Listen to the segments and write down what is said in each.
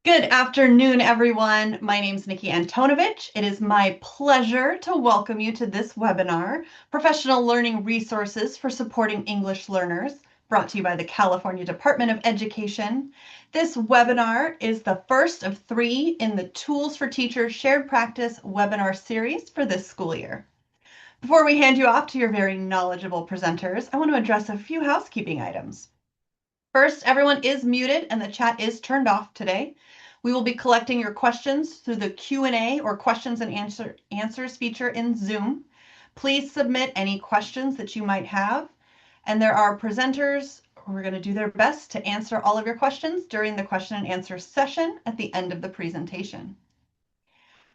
Good afternoon, everyone. My name is Nikki Antonovich. It is my pleasure to welcome you to this webinar, Professional Learning Resources for Supporting English Learners, brought to you by the California Department of Education. This webinar is the first of 3 in the Tools for Teachers Shared Practice webinar series for this school year. Before we hand you off to your very knowledgeable presenters, I want to address a few housekeeping items. First, everyone is muted and the chat is turned off today. We will be collecting your questions through the Q&A or questions and answers feature in Zoom. Please submit any questions that you might have. And there are presenters who are going to do their best to answer all of your questions during the question and answer session at the end of the presentation.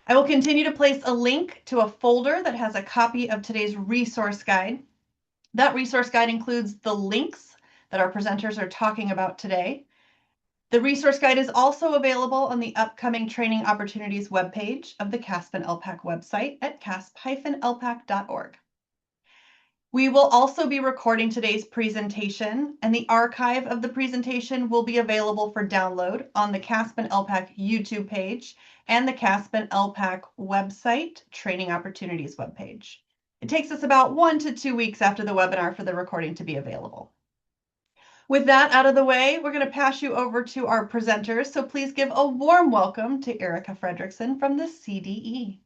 I will continue to place a link to a folder that has a copy of today's resource guide. That resource guide includes the links that our presenters are talking about today. The resource guide is also available on the upcoming Training Opportunities webpage of the CAASPP and ELPAC website at caaspp-elpac.org. We will also be recording today's presentation, and the archive of the presentation will be available for download on the CAASPP and ELPAC YouTube page and the CAASPP and ELPAC website Training Opportunities webpage. It takes us about 1 to 2 weeks after the webinar for the recording to be available. With that out of the way, we're going to pass you over to our presenters. So please give a warm welcome to Erica Fredrickson from the CDE.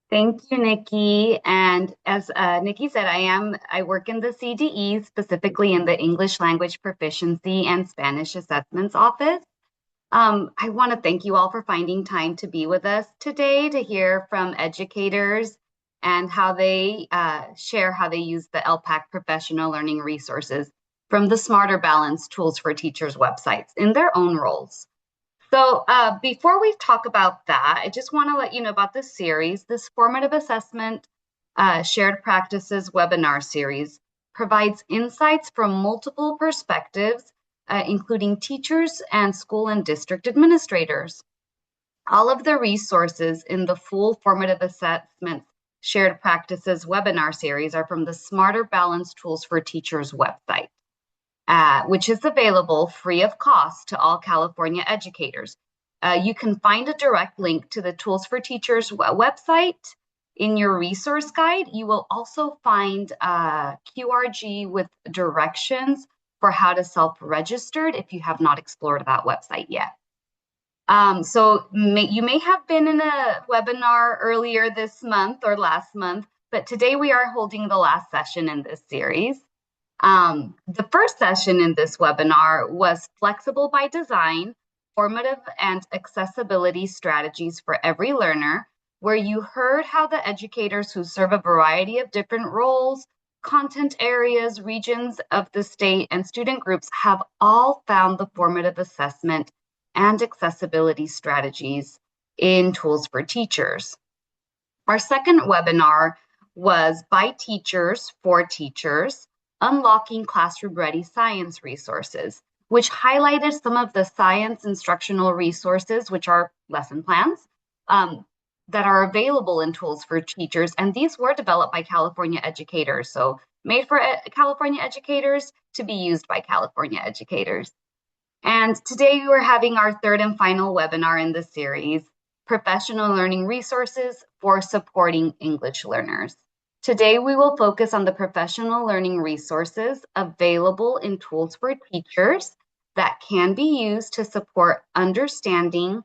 Thank you, Nikki. And as Nikki said, I work in the CDE, specifically in the English Language Proficiency and Spanish Assessments Office. I want to thank you all for finding time to be with us today to hear from educators and how they share how they use the ELPAC professional learning resources from the Smarter Balance Tools for Teachers websites in their own roles. So before we talk about that, I just want to let you know about this series. This formative assessment shared practices webinar series provides insights from multiple perspectives, including teachers and school and district administrators. All of the resources in the full formative assessment shared practices webinar series are from the Smarter Balance Tools for Teachers website, which is available free of cost to all California educators. You can find a direct link to the Tools for Teachers website in your resource guide. You will also find QRG with directions for how to self-register if you have not explored that website yet. You may have been in a webinar earlier this month or last month, but today we are holding the last session in this series. The first session in this webinar was Flexible by Design, Formative and Accessibility Strategies for Every Learner, where you heard how the educators who serve a variety of different roles, content areas, regions of the state, and student groups have all found the formative assessment and accessibility strategies in Tools for Teachers. Our second webinar was By Teachers for Teachers, Unlocking Classroom-Ready Science Resources, which highlighted some of the science instructional resources, which are lesson plans, that are available in Tools for Teachers. And these were developed by California educators, so made for California educators to be used by California educators. And today we're having our third and final webinar in the series, Professional Learning Resources for Supporting English Learners. Today, we will focus on the professional learning resources available in Tools for Teachers that can be used to support understanding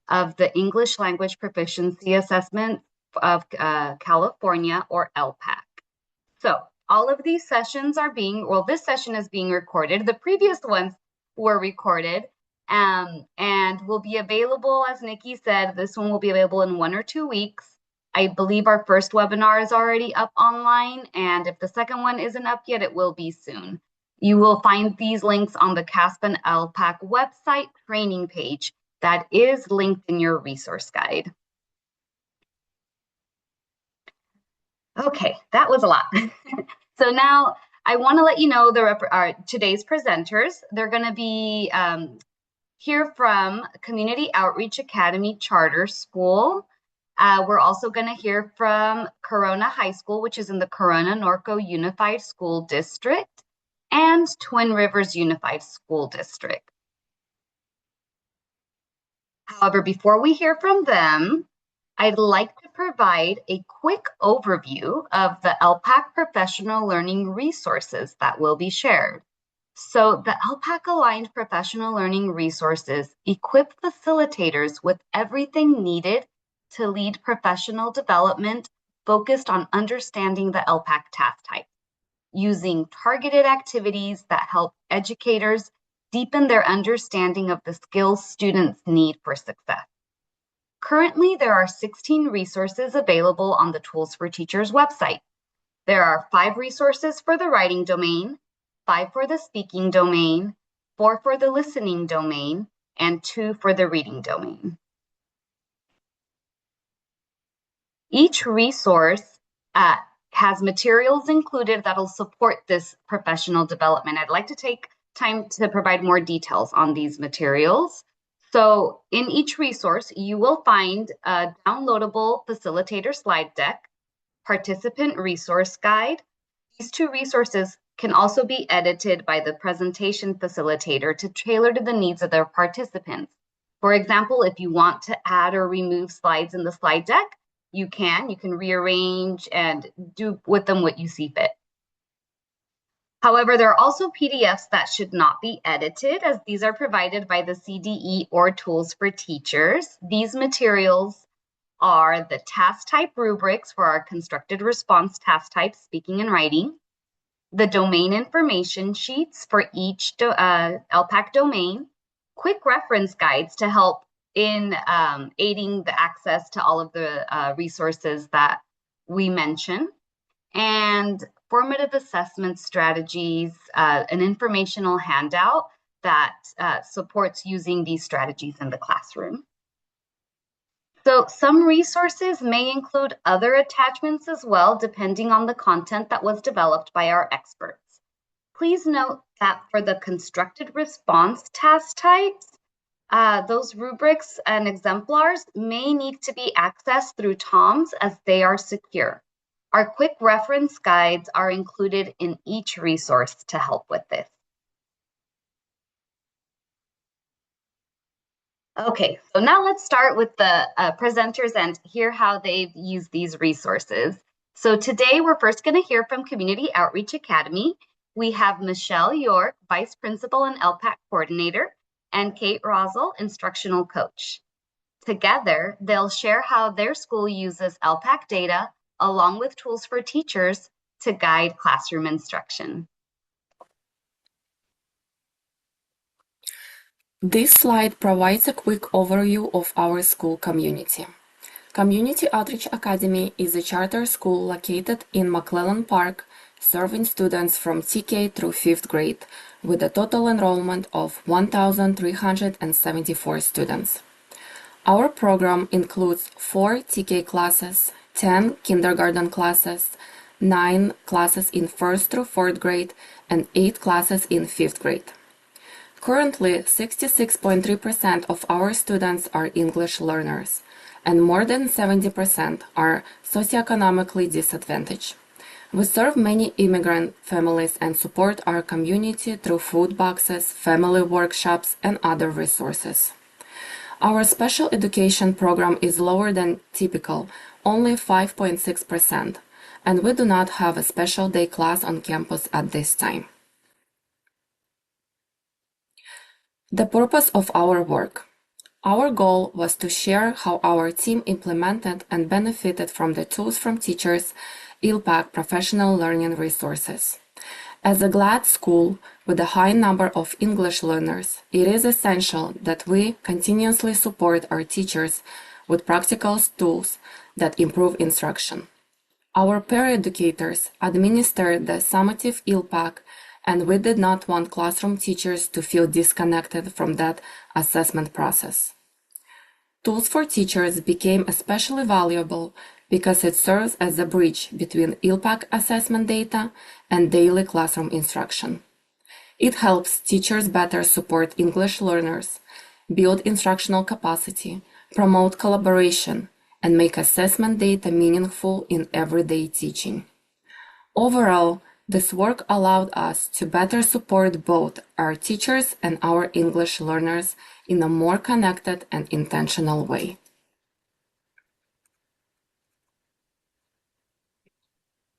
of the English Language Proficiency Assessment of California, or ELPAC. So all of these sessions are this session is being recorded. The previous ones were recorded and will be available, as Nikki said, this one will be available in 1 or 2 weeks. I believe our first webinar is already up online, and if the second one isn't up yet, it will be soon. You will find these links on the CAASPP and ELPAC website training page that is linked in your resource guide. Okay, that was a lot. So now I want to let you know today's presenters. They're going to be here from Community Outreach Academy Charter School. We're also going to hear from Corona High School, which is in the Corona Norco Unified School District, and Twin Rivers Unified School District. However, before we hear from them, I'd like to provide a quick overview of the ELPAC professional learning resources that will be shared. So the ELPAC-aligned professional learning resources equip facilitators with everything needed to lead professional development focused on understanding the ELPAC task type, using targeted activities that help educators deepen their understanding of the skills students need for success. Currently, there are 16 resources available on the Tools for Teachers website. There are 5 resources for the writing domain, 5 for the speaking domain, 4 for the listening domain, and 2 for the reading domain. Each resource has materials included that'll support this professional development. I'd like to take time to provide more details on these materials. So in each resource, you will find a downloadable facilitator slide deck, participant resource guide. These 2 resources can also be edited by the presentation facilitator to tailor to the needs of their participants. For example, if you want to add or remove slides in the slide deck, you can rearrange and do with them what you see fit. However, there are also PDFs that should not be edited, as these are provided by the CDE or Tools for Teachers. These materials are the task type rubrics for our constructed response task types, speaking and writing, the domain information sheets for each ELPAC domain, quick reference guides to help in aiding the access to all of the resources that we mention, and formative assessment strategies, an informational handout that supports using these strategies in the classroom. So some resources may include other attachments as well, depending on the content that was developed by our experts. Please note that for the constructed response task types, those rubrics and exemplars may need to be accessed through TOMS as they are secure. Our quick reference guides are included in each resource to help with this. Okay, so now let's start with the presenters and hear how they've used these resources. So today we're first going to hear from Community Outreach Academy. We have Michelle York, Vice Principal and ELPAC Coordinator, and Kate Rosel, Instructional Coach. Together, they'll share how their school uses ELPAC data along with Tools for Teachers to guide classroom instruction. This slide provides a quick overview of our school community. Community Outreach Academy is a charter school located in McClellan Park, serving students from TK through 5th grade, with a total enrollment of 1,374 students. Our program includes 4 TK classes, 10 kindergarten classes, 9 classes in 1st through 4th grade, and 8 classes in 5th grade. Currently, 66.3% of our students are English learners, and more than 70% are socioeconomically disadvantaged. We serve many immigrant families and support our community through food boxes, family workshops, and other resources. Our special education program is lower than typical, only 5.6%, and we do not have a special day class on campus at this time. The purpose of our work. Our goal was to share how our team implemented and benefited from the Tools from Teachers ELPAC professional learning resources. As a GLAD school with a high number of English learners, it is essential that we continuously support our teachers with practical tools that improve instruction. Our peer educators administered the summative ELPAC, and we did not want classroom teachers to feel disconnected from that assessment process. Tools for Teachers became especially valuable because it serves as a bridge between ELPAC assessment data and daily classroom instruction. It helps teachers better support English learners, build instructional capacity, promote collaboration, and make assessment data meaningful in everyday teaching. Overall, This work allowed us to better support both our teachers and our English learners in a more connected and intentional way.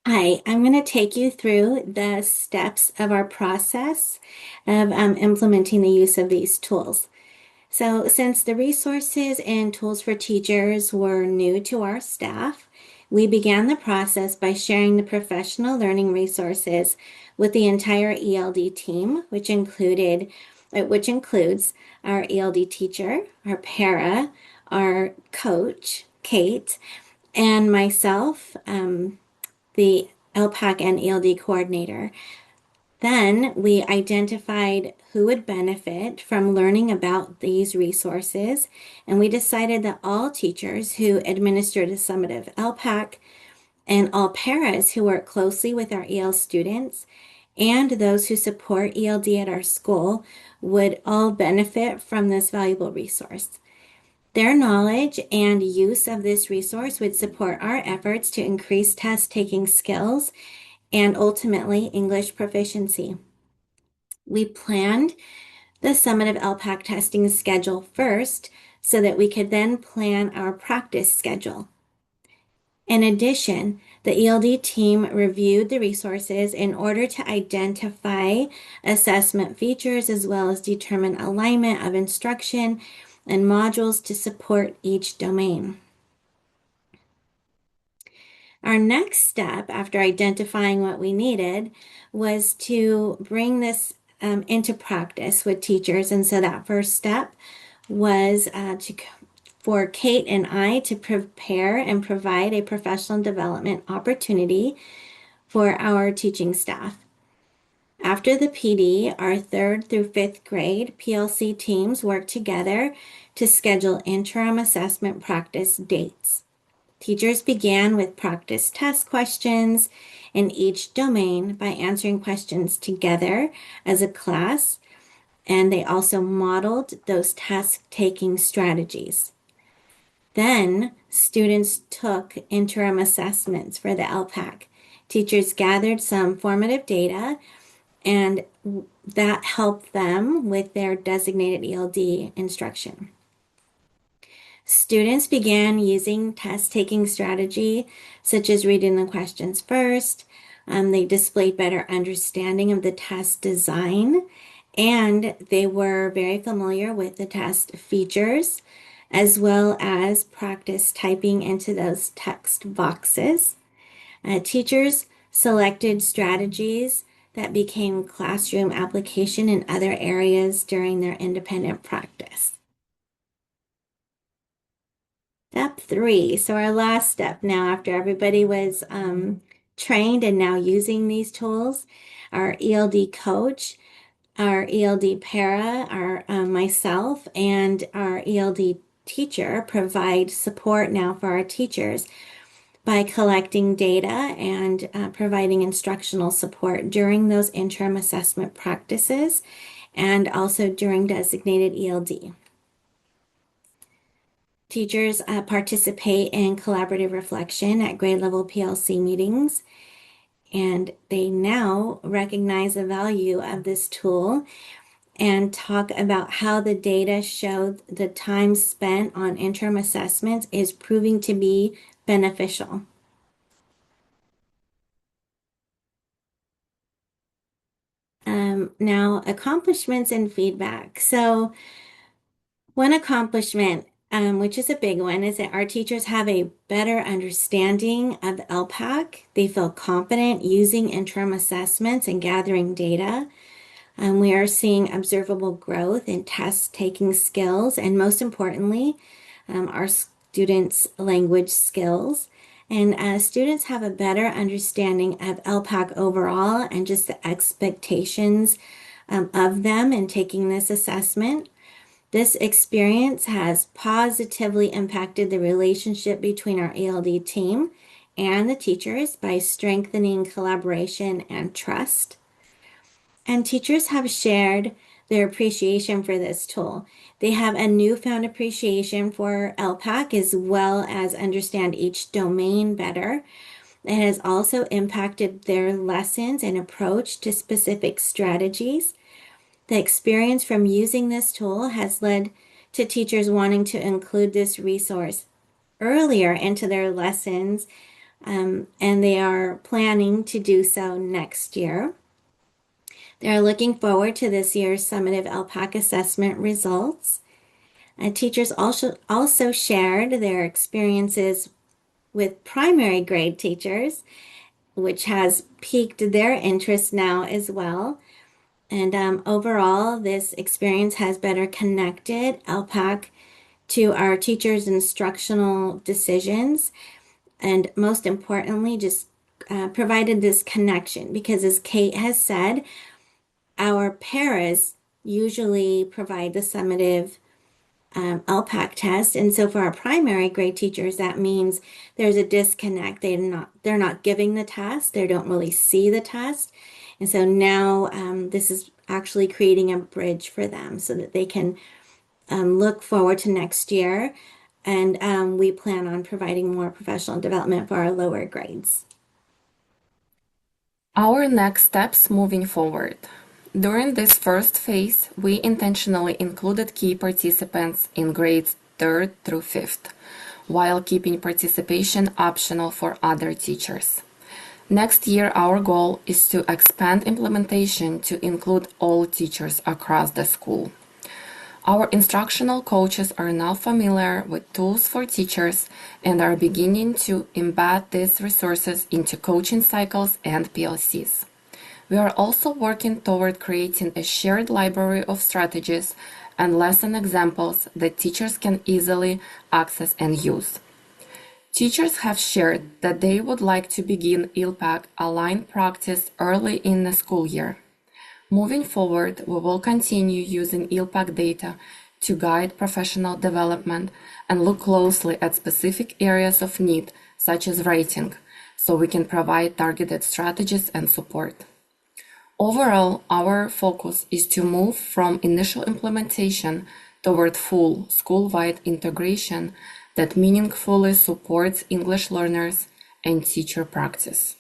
Hi, I'm going to take you through the steps of our process of implementing the use of these tools. So, since the resources and tools for teachers were new to our staff, we began the process by sharing the professional learning resources with the entire ELD team, which includes our ELD teacher, our para, our coach, Kate, and myself, the ELPAC and ELD coordinator. Then we identified who would benefit from learning about these resources, and we decided that all teachers who administered a summative ELPAC and all paras who work closely with our EL students and those who support ELD at our school would all benefit from this valuable resource. Their knowledge and use of this resource would support our efforts to increase test-taking skills and ultimately English proficiency. We planned the summative ELPAC testing schedule first so that we could then plan our practice schedule. In addition, the ELD team reviewed the resources in order to identify assessment features as well as determine alignment of instruction and modules to support each domain. Our next step after identifying what we needed was to bring this into practice with teachers. And so that first step was for Kate and I to prepare and provide a professional development opportunity for our teaching staff. After the PD, our 3rd through 5th grade PLC teams worked together to schedule interim assessment practice dates. Teachers began with practice test questions in each domain by answering questions together as a class, and they also modeled those test-taking strategies. Then students took interim assessments for the ELPAC. Teachers gathered some formative data, and that helped them with their designated ELD instruction. Students began using test-taking strategy, such as reading the questions first. They displayed better understanding of the test design, and they were very familiar with the test features, as well as practice typing into those text boxes. Teachers selected strategies that became classroom application in other areas during their independent practice. Step 3, so our last step now after everybody was trained and now using these tools, our ELD coach, our ELD para, myself, and our ELD teacher provide support now for our teachers by collecting data and providing instructional support during those interim assessment practices and also during designated ELD. Teachers participate in collaborative reflection at grade level PLC meetings, and they now recognize the value of this tool and talk about how the data show the time spent on interim assessments is proving to be beneficial. Now, accomplishments and feedback. So one accomplishment, which is a big one, is that our teachers have a better understanding of the ELPAC. They feel confident using interim assessments and gathering data. We are seeing observable growth in test-taking skills, and most importantly, our students' language skills. And students have a better understanding of ELPAC overall and just the expectations of them in taking this assessment. This experience has positively impacted the relationship between our ELD team and the teachers by strengthening collaboration and trust. And teachers have shared their appreciation for this tool. They have a newfound appreciation for ELPAC as well as understand each domain better. It has also impacted their lessons and approach to specific strategies. The experience from using this tool has led to teachers wanting to include this resource earlier into their lessons, and they are planning to do so next year. They're looking forward to this year's summative ELPAC assessment results. Teachers also shared their experiences with primary grade teachers, which has piqued their interest now as well. And overall, this experience has better connected ELPAC to our teachers' instructional decisions, and most importantly, just provided this connection because, as Kate has said, our paras usually provide the summative ELPAC test, and so for our primary grade teachers, that means there's a disconnect. They're not giving the test. They don't really see the test, and so now this is actually creating a bridge for them so that they can look forward to next year, and we plan on providing more professional development for our lower grades. Our next steps moving forward. During this first phase, we intentionally included key participants in grades 3rd through 5th, while keeping participation optional for other teachers. Next year, our goal is to expand implementation to include all teachers across the school. Our instructional coaches are now familiar with tools for teachers and are beginning to embed these resources into coaching cycles and PLCs. We are also working toward creating a shared library of strategies and lesson examples that teachers can easily access and use. Teachers have shared that they would like to begin ELPAC aligned practice early in the school year. Moving forward, we will continue using ELPAC data to guide professional development and look closely at specific areas of need, such as rating, so we can provide targeted strategies and support. Overall, our focus is to move from initial implementation toward full school-wide integration that meaningfully supports English learners and teacher practice.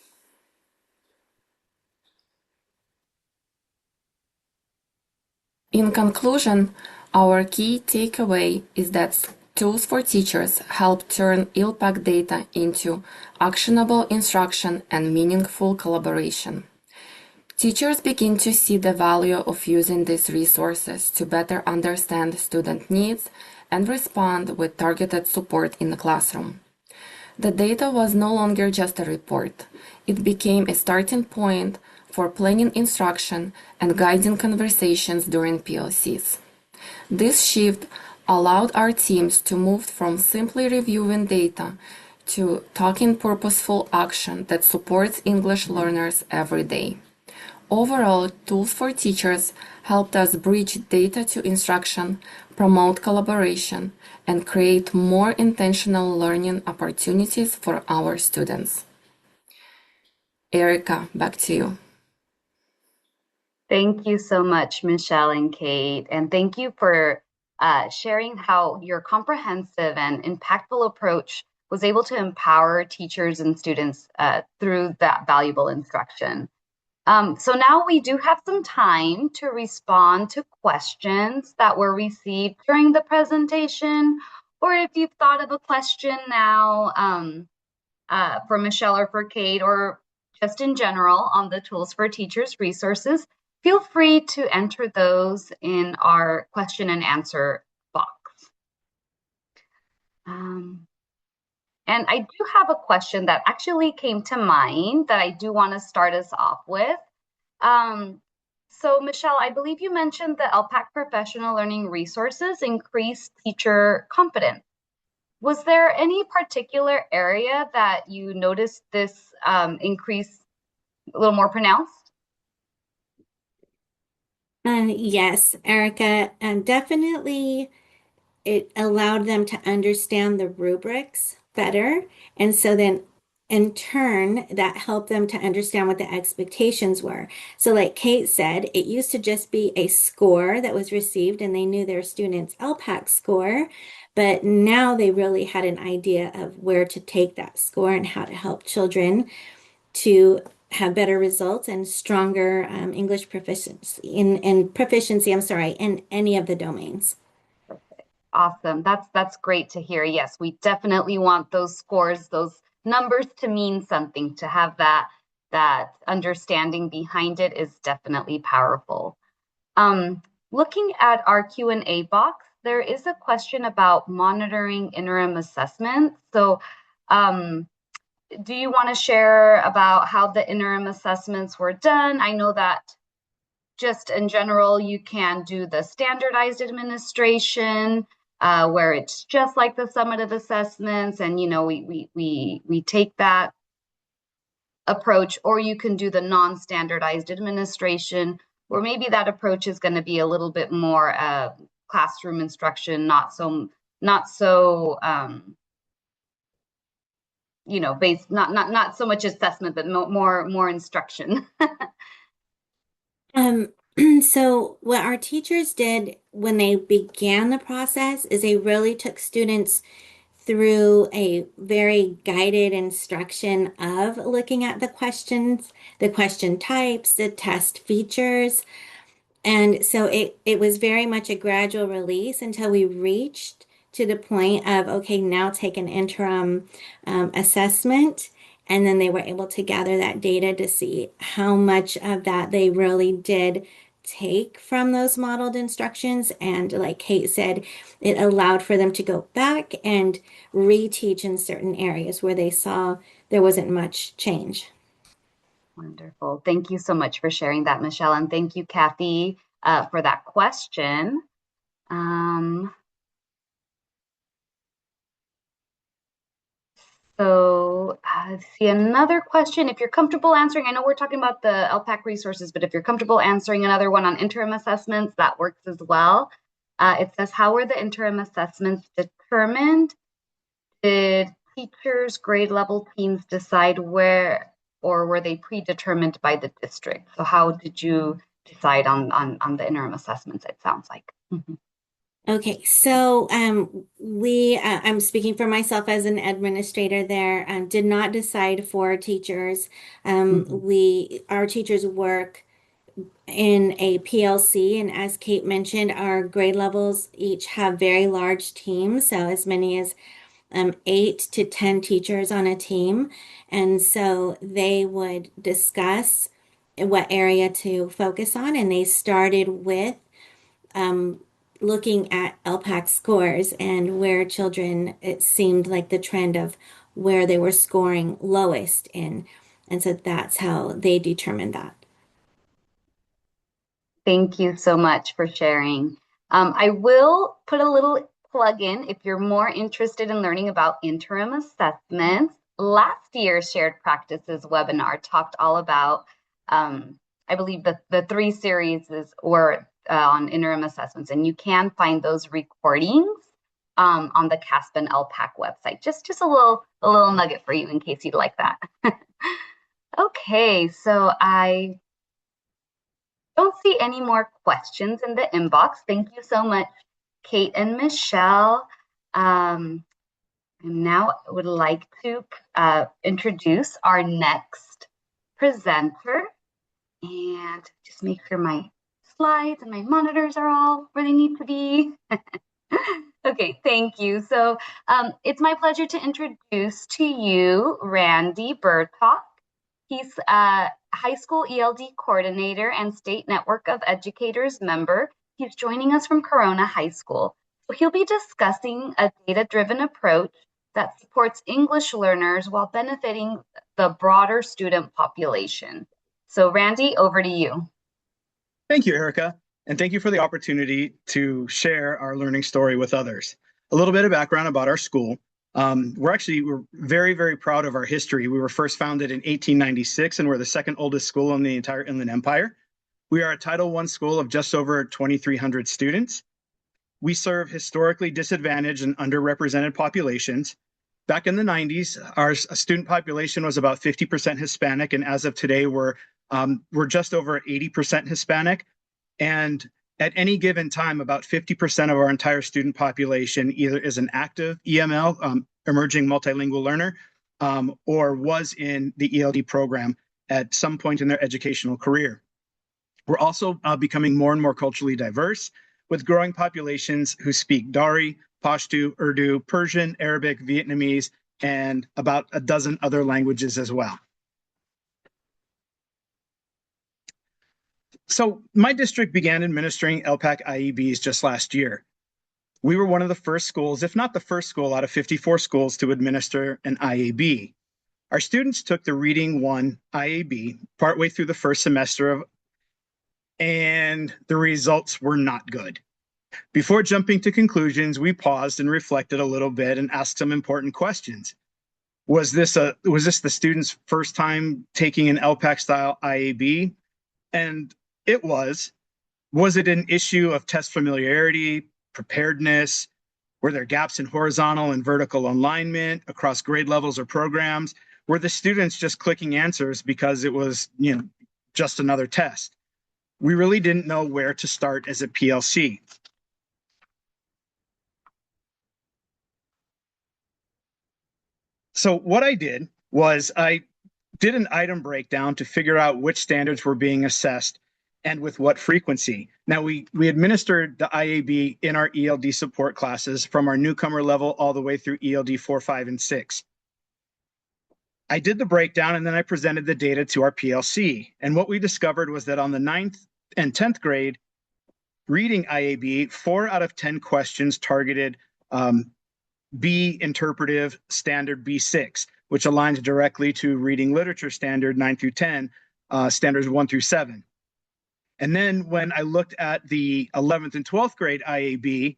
In conclusion, our key takeaway is that tools for teachers help turn ELPAC data into actionable instruction and meaningful collaboration. Teachers begin to see the value of using these resources to better understand student needs and respond with targeted support in the classroom. The data was no longer just a report. It became a starting point for planning instruction and guiding conversations during PLCs. This shift allowed our teams to move from simply reviewing data to taking purposeful action that supports English learners every day. Overall, tools for teachers helped us bridge data to instruction, promote collaboration, and create more intentional learning opportunities for our students. Erica, back to you. Thank you so much, Michelle and Kate, and thank you for sharing how your comprehensive and impactful approach was able to empower teachers and students through that valuable instruction. So now we do have some time to respond to questions that were received during the presentation, or if you've thought of a question now for Michelle or for Kate, or just in general on the Tools for Teachers resources, feel free to enter those in our question and answer box. And I do have a question that actually came to mind that I do want to start us off with. So Michelle, I believe you mentioned the ELPAC professional learning resources increase teacher confidence. Was there any particular area that you noticed this increase a little more pronounced? Yes, Erica, definitely it allowed them to understand the rubrics better. And so then in turn, that helped them to understand what the expectations were. So, like Kate said, it used to just be a score that was received, and they knew their students' ELPAC score. But now they really had an idea of where to take that score and how to help children to have better results and stronger English proficiency in proficiency, I'm sorry, in any of the domains. Awesome. That's great to hear. Yes, we definitely want those scores, those numbers to mean something, to have that understanding behind it is definitely powerful. Looking at our Q&A box, there is a question about monitoring interim assessments. So do you want to share about how the interim assessments were done? I know that just in general, you can do the standardized administration, where it's just like the summative assessments, and we take that approach, or you can do the non-standardized administration, where maybe that approach is going to be a little bit more classroom instruction, not so based not so much assessment, but more instruction. So what our teachers did when they began the process is they really took students through a very guided instruction of looking at the questions, the question types, the test features. And so it was very much a gradual release until we reached to the point of, okay, now take an interim assessment. And then they were able to gather that data to see how much of that they really did take from those modeled instructions. And like Kate said, it allowed for them to go back and reteach in certain areas where they saw there wasn't much change. Wonderful. Thank you so much for sharing that, Michelle. And thank you, Kathy, for that question. So I see another question. If you're comfortable answering, I know we're talking about the ELPAC resources, but if you're comfortable answering another one on interim assessments, that works as well. It says, how were the interim assessments determined? Did teachers, grade level teams decide where, or were they predetermined by the district? So how did you decide on the interim assessments, it sounds like? Okay, so I'm speaking for myself as an administrator there, did not decide for teachers. Our teachers work in a PLC, and as Kate mentioned, our grade levels each have very large teams, so as many as 8 to 10 teachers on a team. And so they would discuss what area to focus on, and they started with looking at ELPAC scores and where children, it seemed like the trend of where they were scoring lowest in. And so that's how they determined that. Thank you so much for sharing. I will put a little plug in if you're more interested in learning about interim assessments. Last year's Shared Practices webinar talked all about, I believe the 3 series were on interim assessments, and you can find those recordings on the CAASPP and ELPAC website. Just a little nugget for you in case you'd like that. Okay, so I don't see any more questions in the inbox. Thank you so much, Kate and Michelle. And now I would like to introduce our next presenter, and just make sure my slides and my monitors are all where they need to be. Okay, thank you. So it's my pleasure to introduce to you Randy Burtock. He's a high school ELD coordinator and State Network of Educators member. He's joining us from Corona High School. So he'll be discussing a data-driven approach that supports English learners while benefiting the broader student population. So Randy, over to you. Thank you, Erica, and thank you for the opportunity to share our learning story with others. A little bit of background about our school. We're very, very proud of our history. We were first founded in 1896, and we're the second oldest school in the entire Inland Empire. We are a Title I school of just over 2,300 students. We serve historically disadvantaged and underrepresented populations. Back in the 90s, our student population was about 50% Hispanic, and as of today, we're just over 80% Hispanic. And at any given time, about 50% of our entire student population either is an active EML, emerging multilingual learner, or was in the ELD program at some point in their educational career. We're also becoming more and more culturally diverse, with growing populations who speak Dari, Pashto, Urdu, Persian, Arabic, Vietnamese, and about a dozen other languages as well. So my district began administering ELPAC IEBs just last year. We were one of the first schools, if not the first school, out of 54 schools to administer an IAB. Our students took the Reading 1 IAB partway through the first semester and the results were not good. Before jumping to conclusions, we paused and reflected a little bit and asked some important questions. Was this the student's first time taking an ELPAC style IAB? And it was. Was it an issue of test familiarity, preparedness? Were there gaps in horizontal and vertical alignment across grade levels or programs? Were the students just clicking answers because it was, just another test? We really didn't know where to start as a PLC. So what I did was I did an item breakdown to figure out which standards were being assessed and with what frequency. Now, we administered the IAB in our ELD support classes from our newcomer level all the way through ELD 4, 5, and 6. I did the breakdown and then I presented the data to our PLC. And what we discovered was that on the 9th and 10th grade reading IAB, 4 out of 10 questions targeted B interpretive standard B6, which aligns directly to reading literature standard 9 through 10, standards 1 through 7. And then when I looked at the 11th and 12th grade IAB,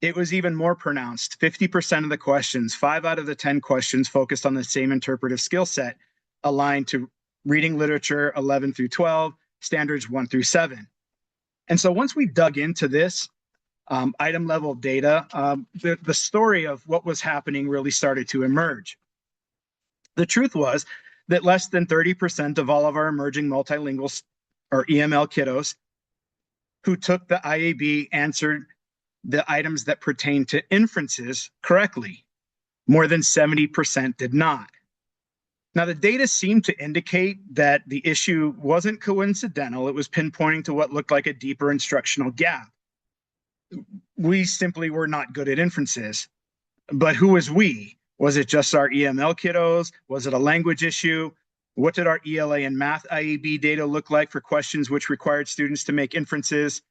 it was even more pronounced. 50% of the questions, 5 out of the 10 questions focused on the same interpretive skill set, aligned to reading literature 11 through 12, standards 1 through 7. And so once we dug into this item level data, the story of what was happening really started to emerge. The truth was that less than 30% of all of our emerging multilingual or EML kiddos who took the IAB answered the items that pertain to inferences correctly. More than 70% did not. Now, the data seemed to indicate that the issue wasn't coincidental. It was pinpointing to what looked like a deeper instructional gap. We simply were not good at inferences. But who was we? Was it just our EML kiddos? Was it a language issue? What did our ELA and math IAB data look like for questions which required students to make inferences?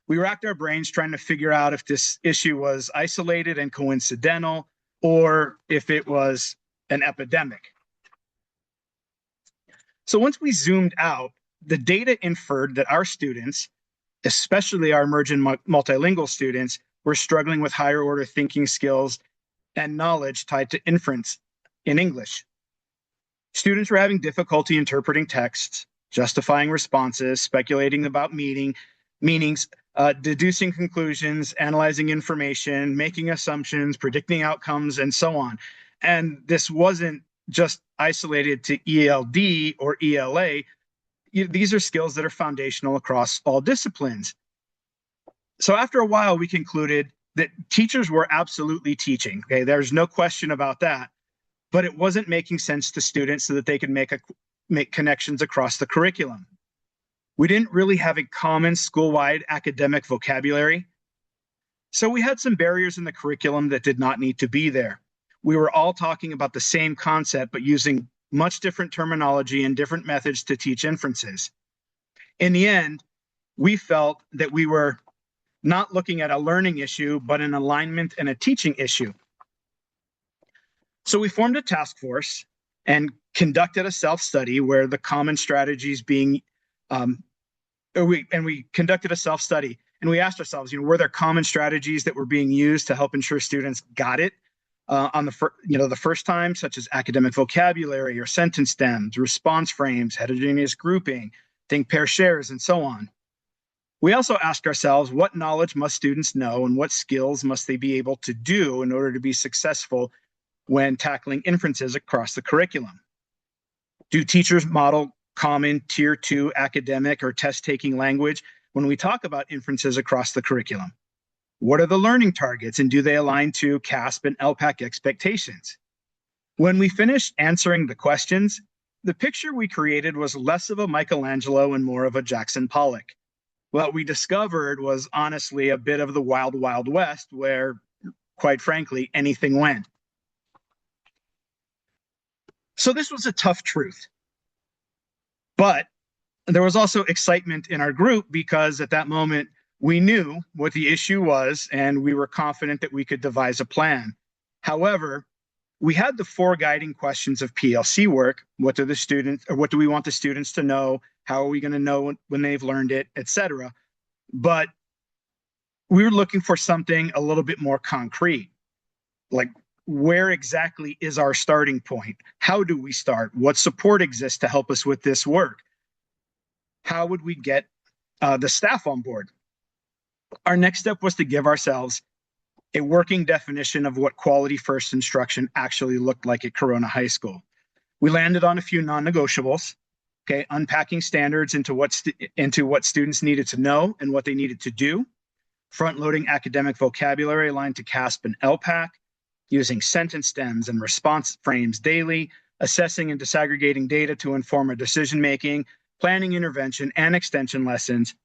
We racked our brains trying to figure out if this issue was isolated and coincidental or if it was an epidemic. So once we zoomed out, the data inferred that our students, especially our emerging multilingual students, were struggling with higher order thinking skills and knowledge tied to inference in English. Students were having difficulty interpreting texts, justifying responses, speculating about meanings, deducing conclusions, analyzing information, making assumptions, predicting outcomes, and so on. And this wasn't just isolated to ELD or ELA. These are skills that are foundational across all disciplines. So after a while, we concluded that teachers were absolutely teaching. Okay, there's no question about that. But it wasn't making sense to students so that they could make connections across the curriculum. We didn't really have a common school-wide academic vocabulary. So we had some barriers in the curriculum that did not need to be there. We were all talking about the same concept, but using much different terminology and different methods to teach inferences. In the end, we felt that we were not looking at a learning issue, but an alignment and a teaching issue. So we formed a task force and conducted a self-study where the common strategies being, we conducted a self-study and we asked ourselves, were there common strategies that were being used to help ensure students got it on the first time, such as academic vocabulary or sentence stems, response frames, heterogeneous grouping, think, pair, shares, and so on. We also asked ourselves, what knowledge must students know and what skills must they be able to do in order to be successful when tackling inferences across the curriculum? Do teachers model common Tier 2 academic or test-taking language when we talk about inferences across the curriculum? What are the learning targets, and do they align to CAASPP and ELPAC expectations? When we finished answering the questions, the picture we created was less of a Michelangelo and more of a Jackson Pollock. What we discovered was honestly a bit of the wild, wild west where, quite frankly, anything went. So this was a tough truth. But there was also excitement in our group because at that moment, we knew what the issue was and we were confident that we could devise a plan. However, we had the 4 guiding questions of PLC work. What do we want the students to know? How are we going to know when they've learned it, etc. But we were looking for something a little bit more concrete. Like, where exactly is our starting point? How do we start? What support exists to help us with this work? How would we get the staff on board? Our next step was to give ourselves a working definition of what quality first instruction actually looked like at Corona High School. We landed on a few non-negotiables, okay, unpacking standards into what students needed to know and what they needed to do, front-loading academic vocabulary aligned to CAASPP and ELPAC, using sentence stems and response frames daily, assessing and disaggregating data to inform our decision-making, planning intervention and extension lessons.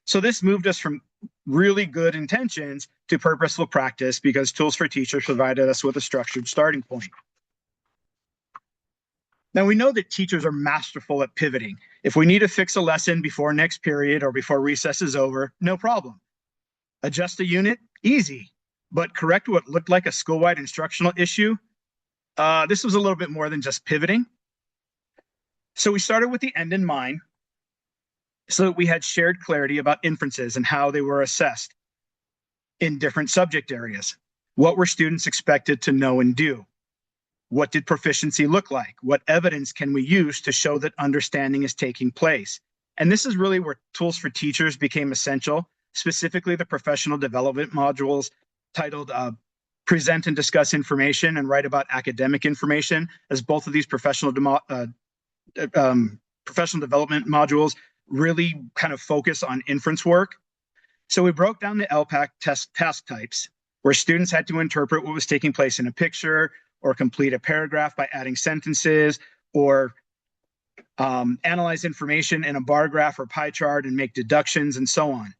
So this moved us from really good intentions to purposeful practice because Tools for Teachers provided us with a structured starting point. Now we know that teachers are masterful at pivoting. If we need to fix a lesson before next period or before recess is over, no problem. Adjust a unit, easy. But correct what looked like a school-wide instructional issue, this was a little bit more than just pivoting. So we started with the end in mind so that we had shared clarity about inferences and how they were assessed in different subject areas. What were students expected to know and do? What did proficiency look like? What evidence can we use to show that understanding is taking place? And this is really where Tools for Teachers became essential, specifically the professional development modules titled Present and Discuss Information and Write About Academic Information, as both of these professional development modules really kind of focus on inference work. So we broke down the ELPAC task types, where students had to interpret what was taking place in a picture or complete a paragraph by adding sentences or analyze information in a bar graph or pie chart and make deductions and so on.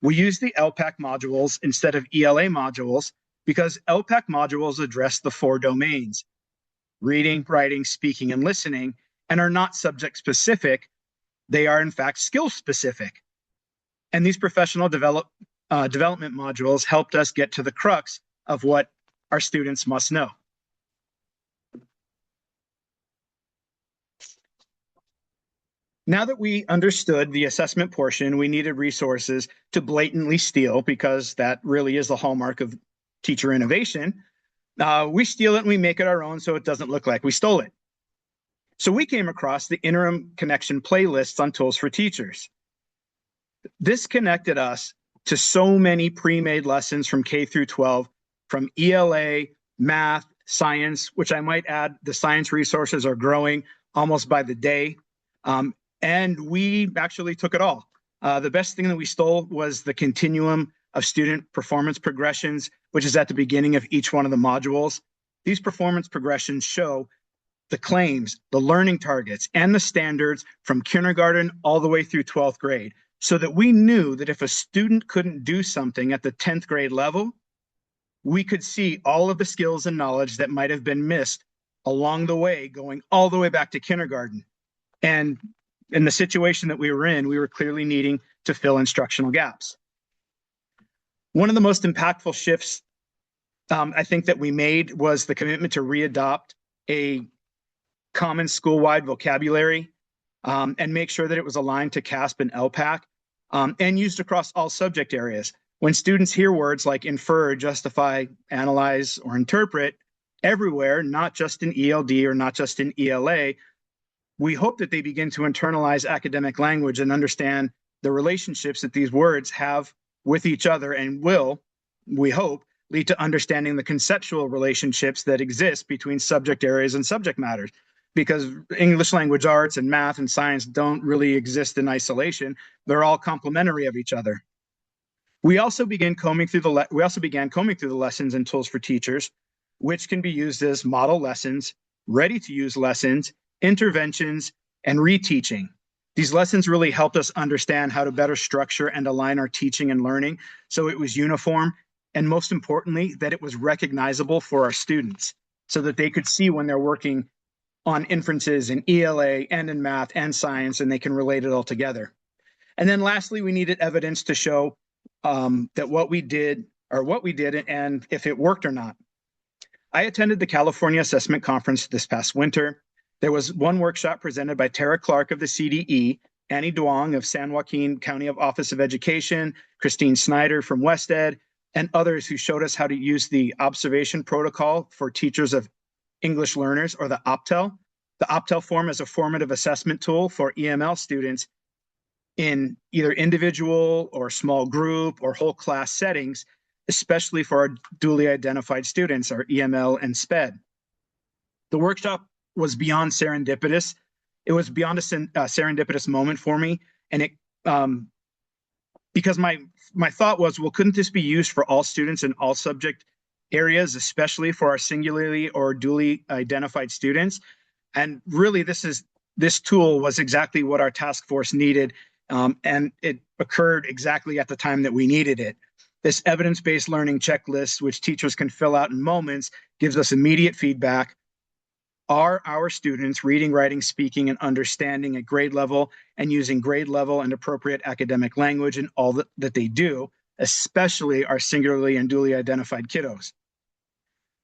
We used the ELPAC modules instead of ELA modules because ELPAC modules address the 4 domains, reading, writing, speaking, and listening, and are not subject specific. They are in fact skill specific. And these professional development modules helped us get to the crux of what our students must know. Now that we understood the assessment portion, we needed resources to blatantly steal, because that really is the hallmark of teacher innovation. We steal it and we make it our own so it doesn't look like we stole it. So we came across the interim connection playlists on Tools for Teachers. This connected us to so many pre-made lessons from K through 12, from ELA, math, science, which I might add, the science resources are growing almost by the day. And we actually took it all. The best thing that we stole was the continuum of student performance progressions, which is at the beginning of each one of the modules. These performance progressions show the claims, the learning targets, and the standards from kindergarten all the way through 12th grade, so that we knew that if a student couldn't do something at the 10th grade level, we could see all of the skills and knowledge that might have been missed along the way, going all the way back to kindergarten. And in the situation that we were in, we were clearly needing to fill instructional gaps. One of the most impactful shifts I think that we made was the commitment to readopt a common school-wide vocabulary and make sure that it was aligned to CAASPP and ELPAC and used across all subject areas. When students hear words like infer, justify, analyze, or interpret everywhere, not just in ELD or not just in ELA, we hope that they begin to internalize academic language and understand the relationships that these words have with each other and will, we hope, lead to understanding the conceptual relationships that exist between subject areas and subject matters. Because English language arts and math and science don't really exist in isolation. They're all complementary of each other. We also began combing through the lessons and tools for teachers, which can be used as model lessons, ready-to-use lessons, interventions, and reteaching. These lessons really helped us understand how to better structure and align our teaching and learning so it was uniform, and most importantly, that it was recognizable for our students so that they could see when they're working on inferences in ELA and in math and science, and they can relate it all together. And then lastly, we needed evidence to show that what we did and if it worked or not. I attended the California Assessment Conference this past winter. There was one workshop presented by Tara Clark of the CDE, Annie Duong of San Joaquin County Office of Education, Christine Snyder from West Ed, and others who showed us how to use the observation protocol for teachers of English learners, or the OPTEL. The OPTEL form is a formative assessment tool for EML students in either individual or small group or whole class settings, especially for our duly identified students, our EML and SPED. The workshop was beyond serendipitous. It was beyond a serendipitous moment for me. And it, because my thought was, well, couldn't this be used for all students in all subject areas, especially for our singularly or duly identified students? And really, this tool was exactly what our task force needed. And it occurred exactly at the time that we needed it. This evidence-based learning checklist, which teachers can fill out in moments, gives us immediate feedback. Are our students reading, writing, speaking, and understanding at grade level and using grade level and appropriate academic language in all that they do, especially our singularly and duly identified kiddos?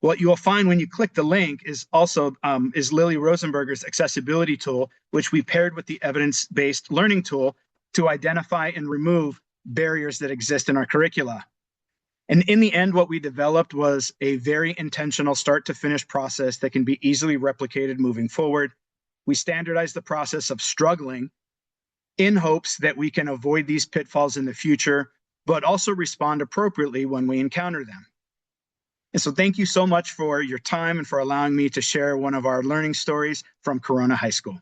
What you will find when you click the link is also Lily Rosenberger's accessibility tool, which we paired with the evidence-based learning tool to identify and remove barriers that exist in our curricula. And in the end, what we developed was a very intentional start to finish process that can be easily replicated moving forward. We standardized the process of struggling in hopes that we can avoid these pitfalls in the future, but also respond appropriately when we encounter them. And so thank you so much for your time and for allowing me to share one of our learning stories from Corona High School.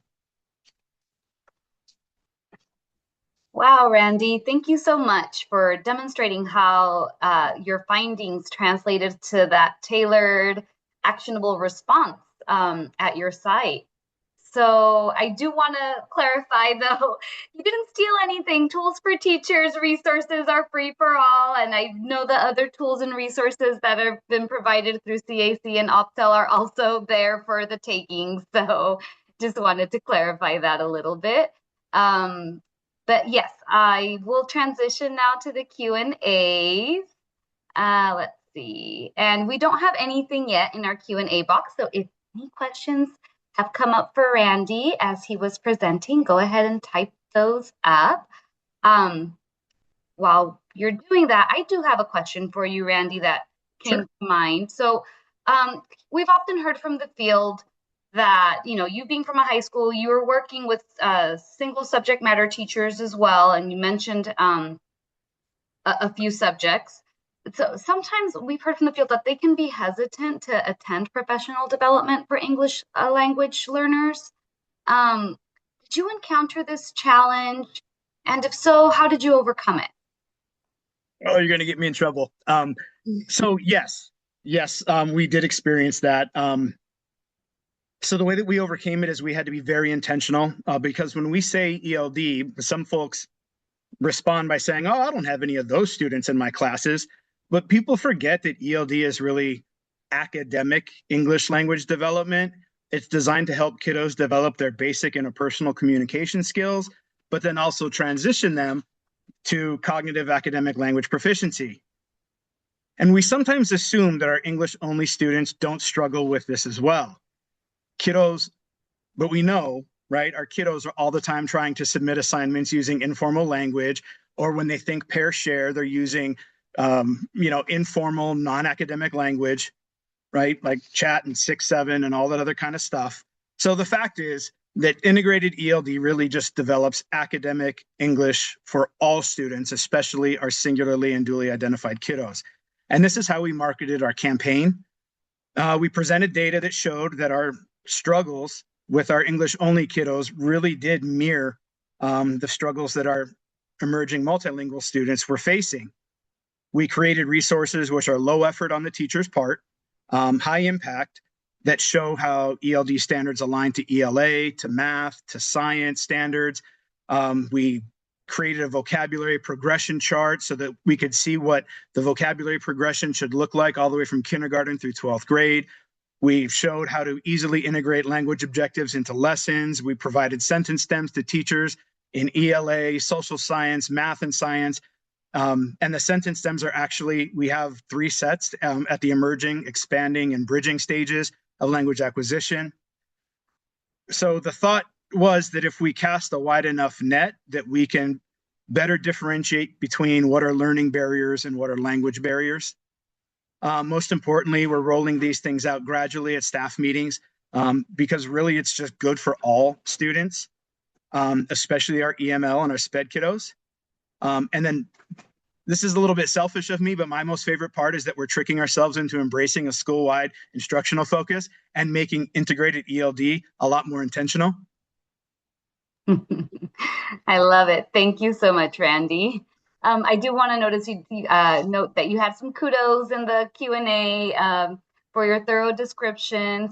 Wow, Randy, thank you so much for demonstrating how your findings translated to that tailored, actionable response at your site. So I do want to clarify, though, you didn't steal anything. Tools for Teachers resources are free for all. And I know the other tools and resources that have been provided through CAC and OPTEL are also there for the taking. So just wanted to clarify that a little bit. But yes, I will transition now to the Q&As. Let's see. And we don't have anything yet in our Q&A box. So if any questions have come up for Randy as he was presenting, go ahead and type those up. While you're doing that, I do have a question for you, Randy, that came to mind. So we've often heard from the field that, you know, you being from a high school, you were working with single subject matter teachers as well, and you mentioned a few subjects. So sometimes we've heard from the field that they can be hesitant to attend professional development for English language learners. Did you encounter this challenge? And if so, how did you overcome it? Oh, you're going to get me in trouble. So yes, we did experience that. So the way that we overcame it is we had to be very intentional because when we say ELD, some folks respond by saying, oh, I don't have any of those students in my classes. But people forget that ELD is really academic English language development. It's designed to help kiddos develop their basic interpersonal communication skills, but then also transition them to cognitive academic language proficiency. And we sometimes assume that our English-only students don't struggle with this as well. Kiddos, but we know, right, our kiddos are all the time trying to submit assignments using informal language, or when they think pair share, they're using informal, non-academic language, right? Like chat and 6-7 and all that other kind of stuff. So the fact is that integrated ELD really just develops academic English for all students, especially our singularly and duly identified kiddos. And this is how we marketed our campaign. We presented data that showed that our struggles with our English-only kiddos really did mirror the struggles that our emerging multilingual students were facing. We created resources which are low effort on the teacher's part, high impact, that show how ELD standards align to ELA, to math, to science standards. We created a vocabulary progression chart so that we could see what the vocabulary progression should look like all the way from kindergarten through 12th grade. We showed how to easily integrate language objectives into lessons. We provided sentence stems to teachers in ELA, social science, math and science. And the sentence stems are actually, we have 3 sets at the emerging, expanding, and bridging stages of language acquisition. So the thought was that if we cast a wide enough net, that we can better differentiate between what are learning barriers and what are language barriers. Most importantly, we're rolling these things out gradually at staff meetings because really it's just good for all students, especially our EML and our SPED kiddos. And then this is a little bit selfish of me, but my most favorite part is that we're tricking ourselves into embracing a school-wide instructional focus and making integrated ELD a lot more intentional. I love it. Thank you so much, Randy. I do want to note that you had some kudos in the Q&A for your thorough description.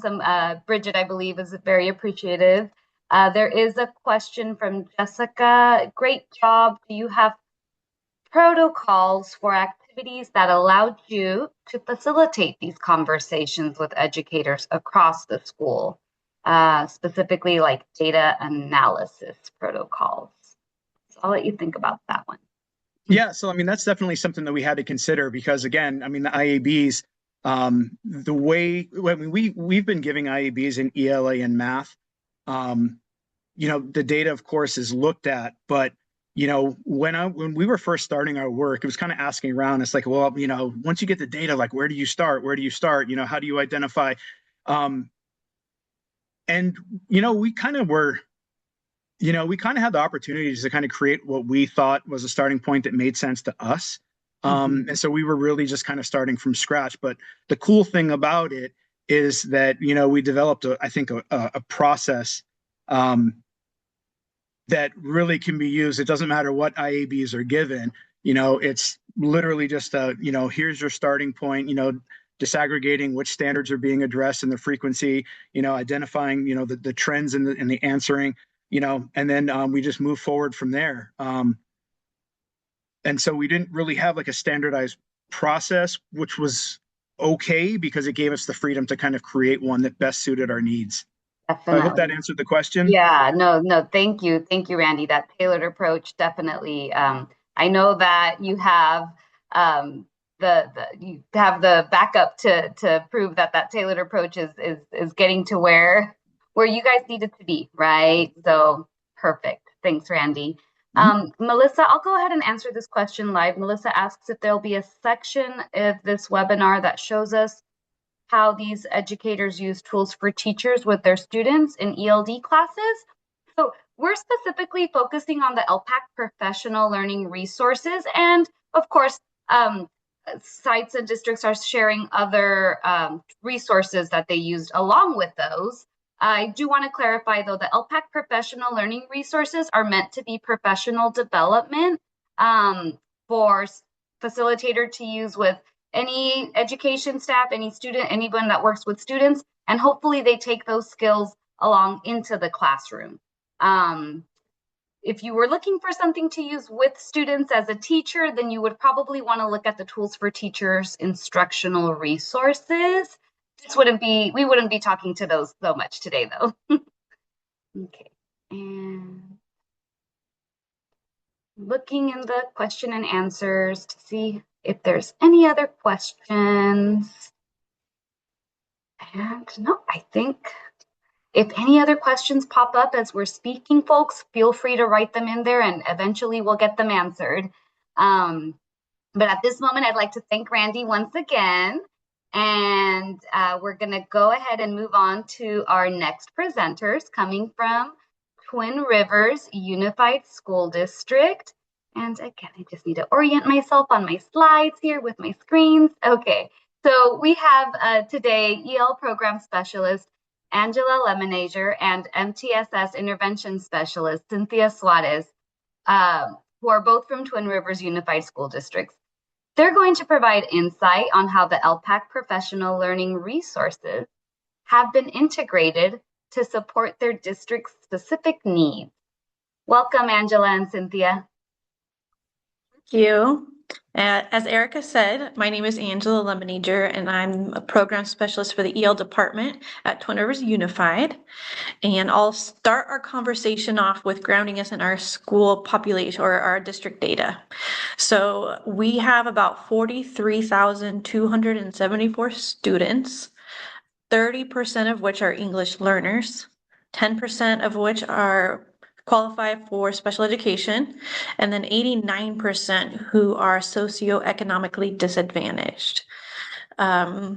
Bridget, I believe, is very appreciative. There is a question from Jessica. Great job. Do you have protocols for activities that allowed you to facilitate these conversations with educators across the school, specifically like data analysis protocols? So I'll let you think about that one. Yeah, so I mean, that's definitely something that we had to consider because again, I mean, the IABs, the way, I mean, we've been giving IABs in ELA and math. You know, the data, of course, is looked at, but you know, when we were first starting our work, it was kind of asking around. It's like, well, you know, once you get the data, like, where do you start? Where do you start? You know, how do you identify? And, you know, we kind of had the opportunities to kind of create what we thought was a starting point that made sense to us. And so we were really just kind of starting from scratch. But the cool thing about it is that, you know, we developed, I think, a process that really can be used. It doesn't matter what IABs are given, you know, it's literally just you know, here's your starting point, you know, disaggregating which standards are being addressed and the frequency, you know, identifying, you know, the trends in the answering, you know, and then we just move forward from there. And so we didn't really have like a standardized process, which was okay because it gave us the freedom to kind of create one that best suited our needs. Definitely. I hope that answered the question. Yeah, no, thank you, Randy. That tailored approach, definitely. I know that you have you have the backup to prove that tailored approach is getting to where you guys need it to be, right? So perfect. Thanks, Randy. Melissa, I'll go ahead and answer this question live. Melissa asks if there'll be a section of this webinar that shows us how these educators use tools for teachers with their students in ELD classes. So we're specifically focusing on the ELPAC professional learning resources. And of course, sites and districts are sharing other resources that they used along with those. I do want to clarify, though, the ELPAC professional learning resources are meant to be professional development for facilitator to use with any education staff, any student, anyone that works with students, and hopefully they take those skills along into the classroom. If you were looking for something to use with students as a teacher, then you would probably want to look at the Tools for Teachers instructional resources. We wouldn't be talking to those so much today, though. Okay, and looking in the question and answers to see if there's any other questions. And no, I think if any other questions pop up as we're speaking, folks, feel free to write them in there and eventually we'll get them answered. But at this moment, I'd like to thank Randy once again. And we're going to go ahead and move on to our next presenters coming from Twin Rivers Unified School District. And again, I just need to orient myself on my slides here with my screens. Okay, so we have today EL Program Specialist Angela Lemonager and MTSS Intervention Specialist Cynthia Suarez, who are both from Twin Rivers Unified School Districts. They're going to provide insight on how the ELPAC professional learning resources have been integrated to support their district's specific needs. Welcome, Angela and Cynthia. Thank you. As Erica said, my name is Angela Lemonager, and I'm a program specialist for the EL department at Twin Rivers Unified. And I'll start our conversation off with grounding us in our school population or our district data. So we have about 43,274 students, 30% of which are English learners, 10% of which are qualify for special education, and then 89% who are socioeconomically disadvantaged. Right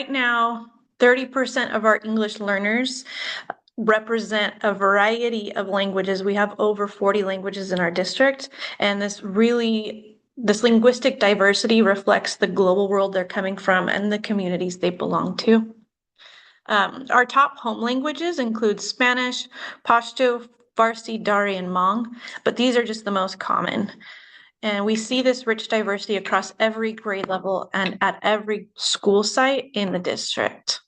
now, 30% of our English learners represent a variety of languages. We have over 40 languages in our district, and this linguistic diversity reflects the global world they're coming from and the communities they belong to. Our top home languages include Spanish, Pashto, Farsi, Dari, and Hmong, but these are just the most common. And we see this rich diversity across every grade level and at every school site in the district.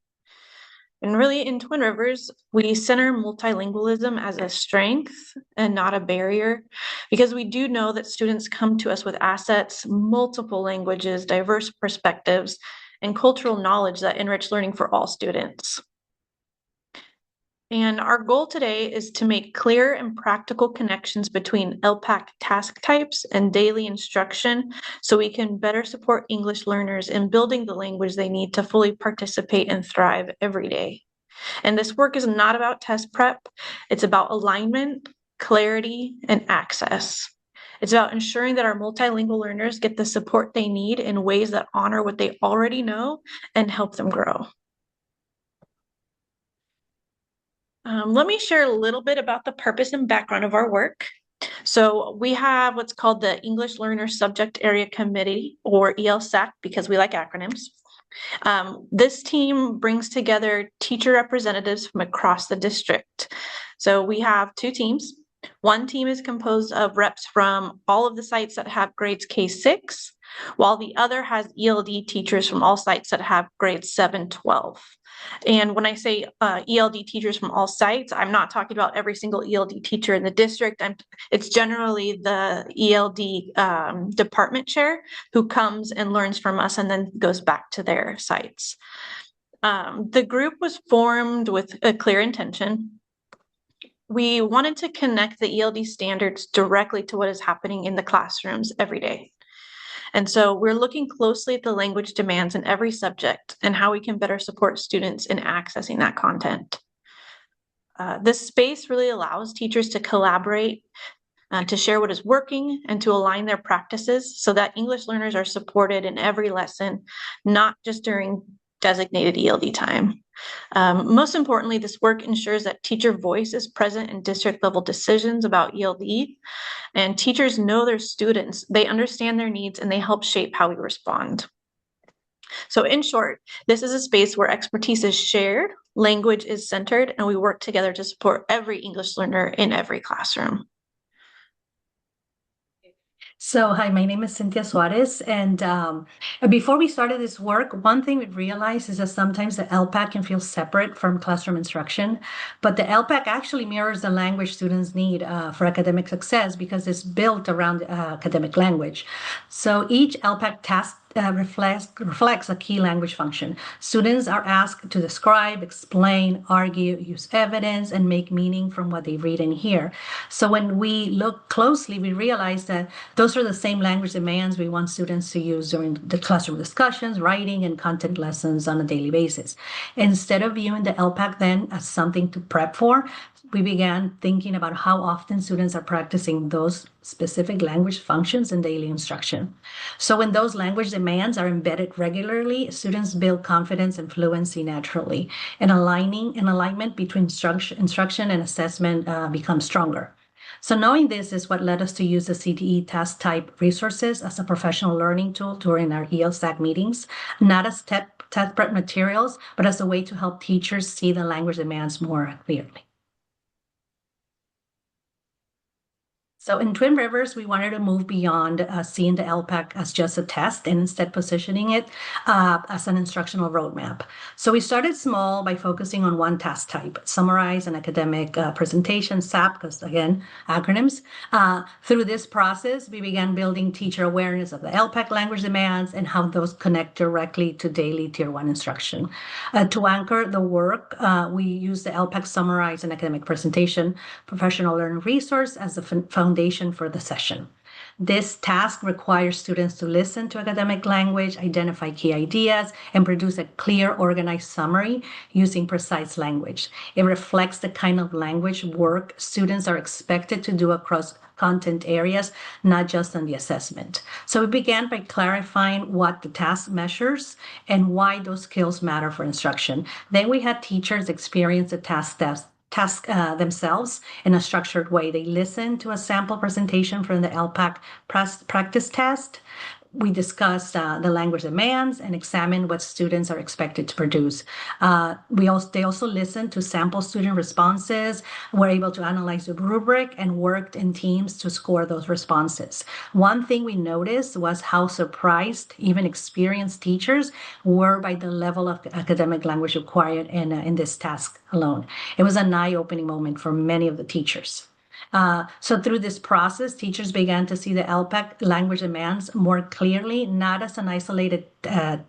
And really in Twin Rivers, we center multilingualism as a strength and not a barrier, because we do know that students come to us with assets, multiple languages, diverse perspectives, and cultural knowledge that enrich learning for all students. And our goal today is to make clear and practical connections between ELPAC task types and daily instruction so we can better support English learners in building the language they need to fully participate and thrive every day. And this work is not about test prep, it's about alignment, clarity, and access. It's about ensuring that our multilingual learners get the support they need in ways that honor what they already know and help them grow. Let me share a little bit about the purpose and background of our work. So we have what's called the English Learner Subject Area Committee, or ELSAC, because we like acronyms. This team brings together teacher representatives from across the district. So we have two teams. One team is composed of reps from all of the sites that have grades K-6, while the other has ELD teachers from all sites that have grades 7-12. And when I say ELD teachers from all sites, I'm not talking about every single ELD teacher in the district. It's generally the ELD department chair who comes and learns from us and then goes back to their sites. The group was formed with a clear intention. We wanted to connect the ELD standards directly to what is happening in the classrooms every day. And so we're looking closely at the language demands in every subject and how we can better support students in accessing that content. This space really allows teachers to collaborate, to share what is working, and to align their practices so that English learners are supported in every lesson, not just during designated ELD time. Most importantly, this work ensures that teacher voice is present in district level decisions about ELD, and teachers know their students, they understand their needs, and they help shape how we respond. So in short, this is a space where expertise is shared, language is centered, and we work together to support every English learner in every classroom. So, hi, my name is Cynthia Suarez, and before we started this work, one thing we realized is that sometimes the ELPAC can feel separate from classroom instruction, but the ELPAC actually mirrors the language students need for academic success because it's built around academic language. So each ELPAC task reflects a key language function. Students are asked to describe, explain, argue, use evidence, and make meaning from what they read and hear. So when we look closely, we realize that those are the same language demands we want students to use during the classroom discussions, writing, and content lessons on a daily basis. Instead of viewing the ELPAC then as something to prep for, we began thinking about how often students are practicing those specific language functions in daily instruction. So when those language demands are embedded regularly, students build confidence and fluency naturally, and alignment between instruction and assessment becomes stronger. So knowing this is what led us to use the CTE task type resources as a professional learning tool during our ELSAC meetings, not as test prep materials, but as a way to help teachers see the language demands more clearly. So in Twin Rivers, we wanted to move beyond seeing the LPAC as just a test and instead positioning it as an instructional roadmap. So we started small by focusing on one task type, summarize an academic presentation, SAP, because again, acronyms. Through this process, we began building teacher awareness of the LPAC language demands and how those connect directly to daily Tier 1 instruction. To anchor the work, we used the LPAC summarize an academic presentation professional learning resource as the foundation for the session. This task requires students to listen to academic language, identify key ideas, and produce a clear, organized summary using precise language. It reflects the kind of language work students are expected to do across content areas, not just on the assessment. So we began by clarifying what the task measures and why those skills matter for instruction. Then we had teachers experience the task themselves in a structured way. They listened to a sample presentation from the LPAC practice test. We discussed the language demands and examined what students are expected to produce. They also listened to sample student responses, were able to analyze the rubric, and worked in teams to score those responses. One thing we noticed was how surprised even experienced teachers were by the level of academic language required in this task alone. It was an eye-opening moment for many of the teachers. So through this process, teachers began to see the LPAC language demands more clearly, not as an isolated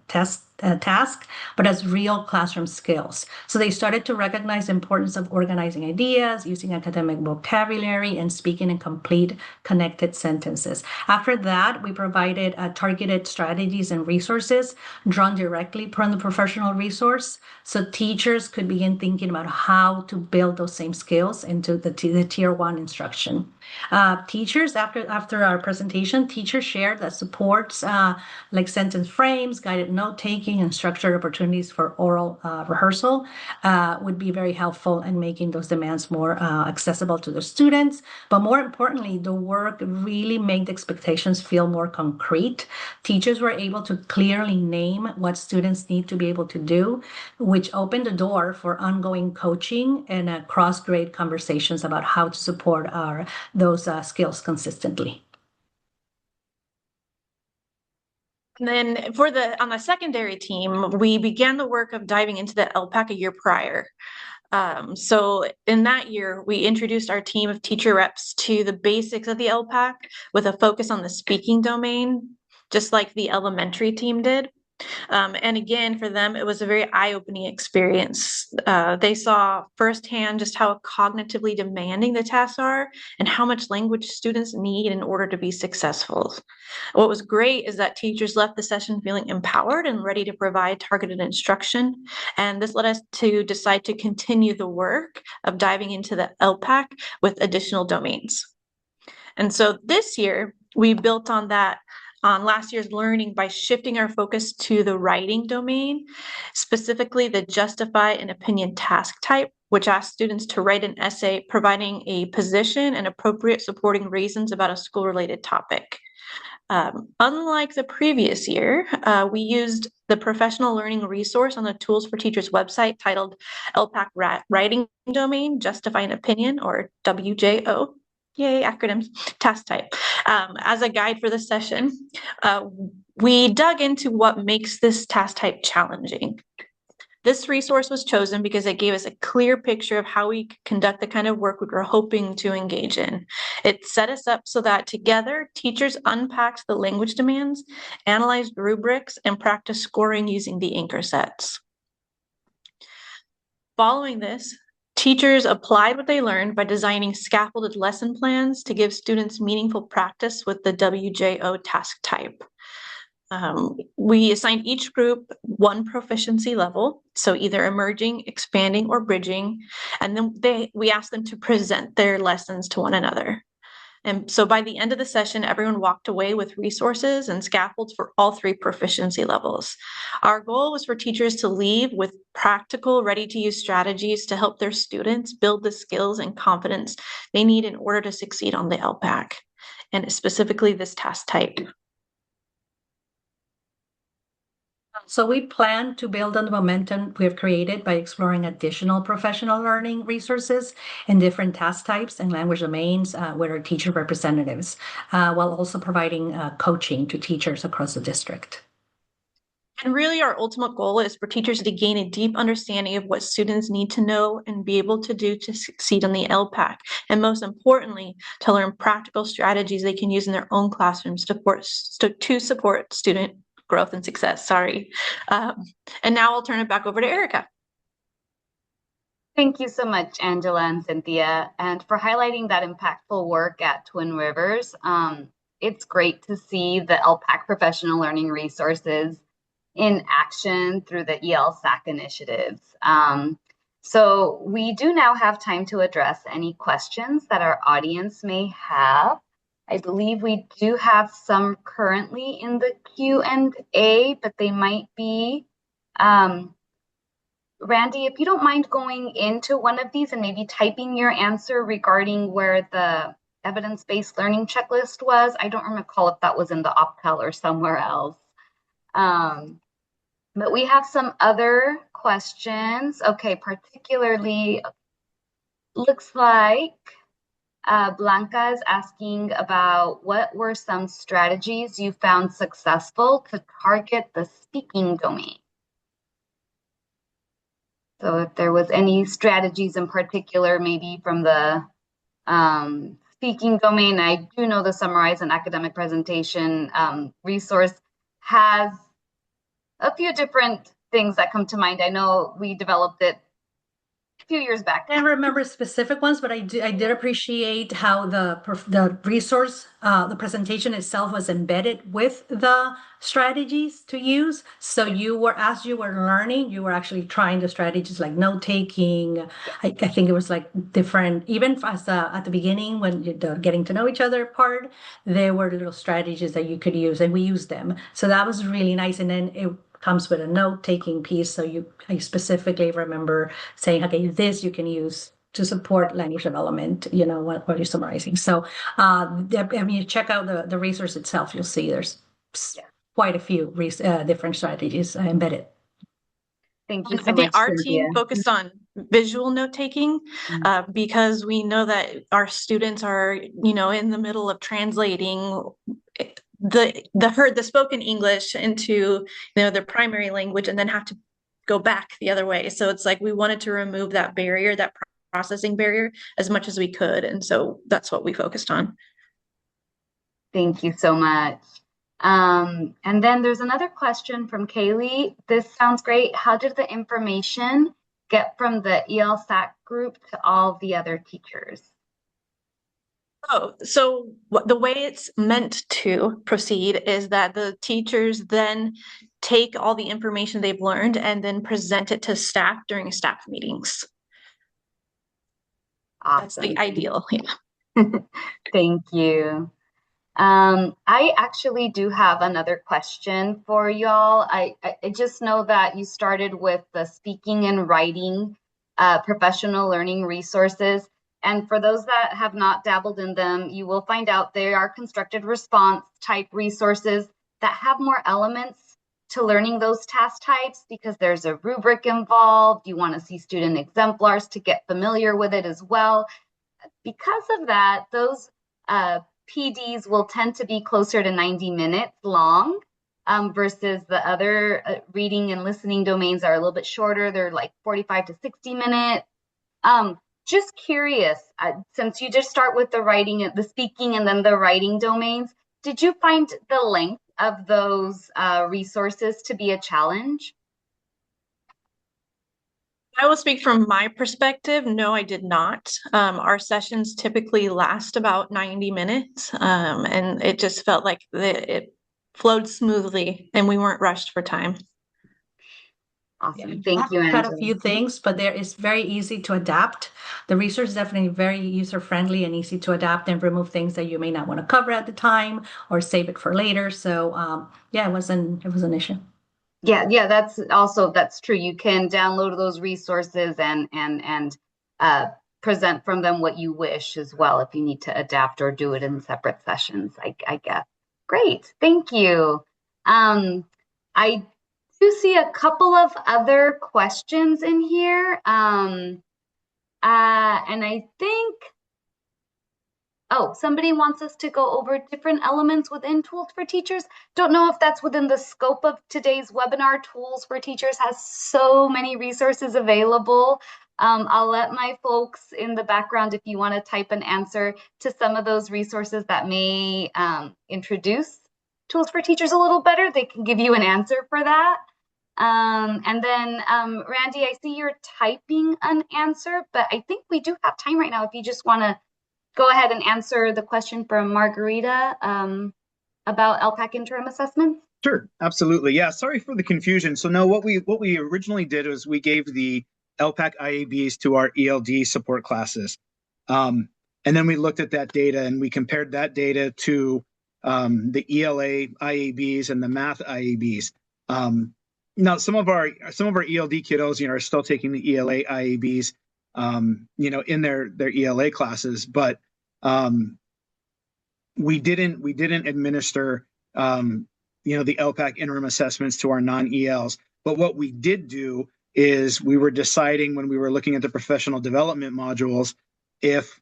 task, but as real classroom skills. So they started to recognize the importance of organizing ideas, using academic vocabulary, and speaking in complete connected sentences. After that, we provided targeted strategies and resources drawn directly from the professional resource, so teachers could begin thinking about how to build those same skills into the Tier 1 instruction. Teachers, after our presentation, teachers shared that supports like sentence frames, guided note-taking, and structured opportunities for oral rehearsal would be very helpful in making those demands more accessible to the students. But more importantly, the work really made the expectations feel more concrete. Teachers were able to clearly name what students need to be able to do, which opened the door for ongoing coaching and cross-grade conversations about how to support those skills consistently. And then on the secondary team, we began the work of diving into the LPAC a year prior. So in that year, we introduced our team of teacher reps to the basics of the LPAC with a focus on the speaking domain, just like the elementary team did. And again, for them, it was a very eye-opening experience. They saw firsthand just how cognitively demanding the tasks are and how much language students need in order to be successful. What was great is that teachers left the session feeling empowered and ready to provide targeted instruction. And this led us to decide to continue the work of diving into the LPAC with additional domains. And so this year, we built on last year's learning by shifting our focus to the writing domain, specifically the justify an opinion task type, which asks students to write an essay providing a position and appropriate supporting reasons about a school-related topic. Unlike the previous year, we used the professional learning resource on the Tools for Teachers website titled ELPAC Writing Domain, Justify an Opinion, or WJO. Yay, acronyms, task type. As a guide for the session, we dug into what makes this task type challenging. This resource was chosen because it gave us a clear picture of how we conduct the kind of work we were hoping to engage in. It set us up so that together, teachers unpacked the language demands, analyzed rubrics, and practiced scoring using the anchor sets. Following this, teachers applied what they learned by designing scaffolded lesson plans to give students meaningful practice with the WJO task type. We assigned each group one proficiency level, so either emerging, expanding, or bridging, and then we asked them to present their lessons to one another. And so by the end of the session, everyone walked away with resources and scaffolds for all 3 proficiency levels. Our goal was for teachers to leave with practical, ready-to-use strategies to help their students build the skills and confidence they need in order to succeed on the ELPAC, and specifically this task type. So we plan to build on the momentum we have created by exploring additional professional learning resources in different task types and language domains with our teacher representatives, while also providing coaching to teachers across the district. And really our ultimate goal is for teachers to gain a deep understanding of what students need to know and be able to do to succeed on the ELPAC. And most importantly, to learn practical strategies they can use in their own classrooms to support student growth and success. And now I'll turn it back over to Erica. Thank you so much, Angela and Cynthia, and for highlighting that impactful work at Twin Rivers. It's great to see the ELPAC professional learning resources in action through the ELSAC initiatives. So we do now have time to address any questions that our audience may have. I believe we do have some currently in the Q&A, but they might be, Randy, if you don't mind going into one of these and maybe typing your answer regarding where the evidence-based learning checklist was. I don't recall if that was in the OPTEL or somewhere else. But we have some other questions. Okay, particularly looks like Blanca is asking about what were some strategies you found successful to target the speaking domain? So if there was any strategies in particular, maybe from the speaking domain, I do know the Summarize an Academic Presentation resource has a few different things that come to mind. I know we developed it a few years back. I can't remember specific ones, but I did appreciate how the resource, the presentation itself was embedded with the strategies to use. So as you were learning, you were actually trying the strategies like note taking. I think it was like different, even as at the beginning when the getting to know each other part, there were little strategies that you could use, and we used them. So that was really nice. And then it comes with a note-taking piece. So I specifically remember saying, okay, this you can use to support language development, what you're summarizing. So you check out the resource itself, you'll see there's quite a few different strategies embedded. Thank you so much, I think our Cynthia. team focused on visual note-taking because we know that our students are, in the middle of translating the spoken English into their primary language and then have to go back the other way. So it's like we wanted to remove that barrier, that processing barrier, as much as we could, and so that's what we focused on. Thank you so much. And then there's another question from Kaylee. This sounds great. How did the information get from the ELSAC group to all the other teachers? Oh, so the way it's meant to proceed is that the teachers then take all the information they've learned and then present it to staff during staff meetings. Awesome. That's the ideal. Yeah. Thank you. I actually do have another question for y'all. I just know that you started with the speaking and writing professional learning resources. And for those that have not dabbled in them, you will find out they are constructed response type resources that have more elements to learning those task types because there's a rubric involved. You want to see student exemplars to get familiar with it as well. Because of that, those PDs will tend to be closer to 90 minutes long versus the other reading and listening domains are a little bit shorter. They're like 45 to 60 minutes. Just curious, since you just start with the speaking and then the writing domains, did you find the length of those resources to be a challenge? I will speak from my perspective. No, I did not. Our sessions typically last about 90 minutes, and it just felt like it flowed smoothly and we weren't rushed for time. Awesome. Thank you, Cut a Angela. few things, but there is very easy to adapt. The resource is definitely very user-friendly and easy to adapt and remove things that you may not want to cover at the time or save it for later. So yeah, it was an issue. Yeah, that's true. You can download those resources and present from them what you wish as well if you need to adapt or do it in separate sessions, I guess. Great, thank you. I do see a couple of other questions in here. And I think, oh, somebody wants us to go over different elements within Tools for Teachers. Don't know if that's within the scope of today's webinar. Tools for Teachers has so many resources available. I'll let my folks in the background, if you want to type an answer to some of those resources that may introduce Tools for Teachers a little better, they can give you an answer for that. And then Randy, I see you're typing an answer, but I think we do have time right now if you just want to go ahead and answer the question from Margarita about ELPAC interim assessments. Sure, absolutely. Yeah, sorry for the confusion. So no, what we originally did was we gave the ELPAC IABs to our ELD support classes. And then we looked at that data and we compared that data to the ELA IABs and the math IABs. Now, some of our ELD kiddos, are still taking the ELA IABs, in their ELA classes, but we didn't administer, the ELPAC interim assessments to our non-ELs. But what we did do is we were deciding when we were looking at the professional development modules, if,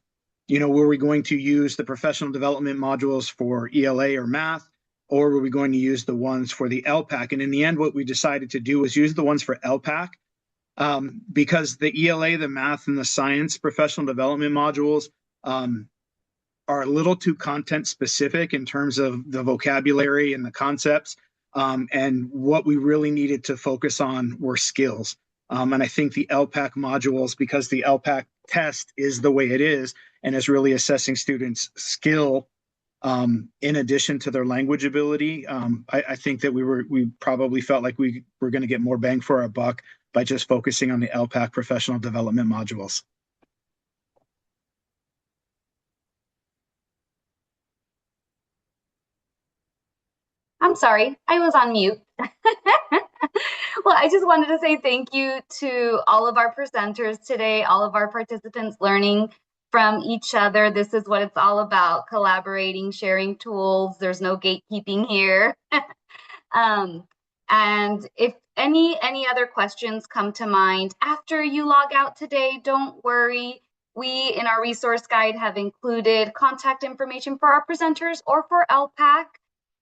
were we going to use the professional development modules for ELA or math, or were we going to use the ones for the ELPAC? And in the end, what we decided to do was use the ones for ELPAC, because the ELA, the math, and the science professional development modules are a little too content specific in terms of the vocabulary and the concepts. And what we really needed to focus on were skills. And I think the ELPAC modules, because the ELPAC test is the way it is and is really assessing students' skill in addition to their language ability, I think that we probably felt like we were going to get more bang for our buck by just focusing on the ELPAC professional development modules. I'm sorry, I was on mute. Well, I just wanted to say thank you to all of our presenters today, all of our participants learning from each other. This is what it's all about, collaborating, sharing tools. There's no gatekeeping here. And if any other questions come to mind after you log out today, don't worry. We, in our resource guide, have included contact information for our presenters or for ELPAC.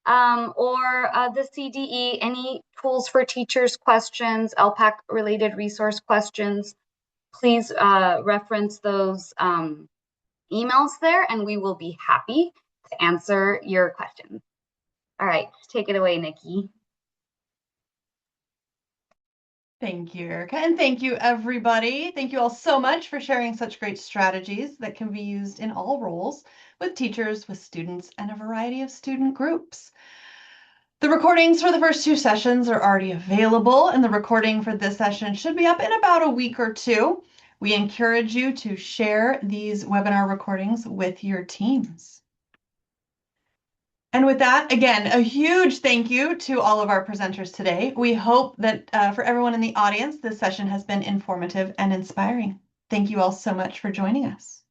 Or the CDE, any Tools for Teachers questions, ELPAC related resource questions, please reference those emails there and we will be happy to answer your questions. All right, take it away, Nikki. Thank you, Erica, and thank you, everybody. Thank you all so much for sharing such great strategies that can be used in all roles with teachers, with students, and a variety of student groups. The recordings for the first two sessions are already available, and the recording for this session should be up in about a week or two. We encourage you to share these webinar recordings with your teams. And with that, again, a huge thank you to all of our presenters today. We hope that for everyone in the audience, this session has been informative and inspiring. Thank you all so much for joining us.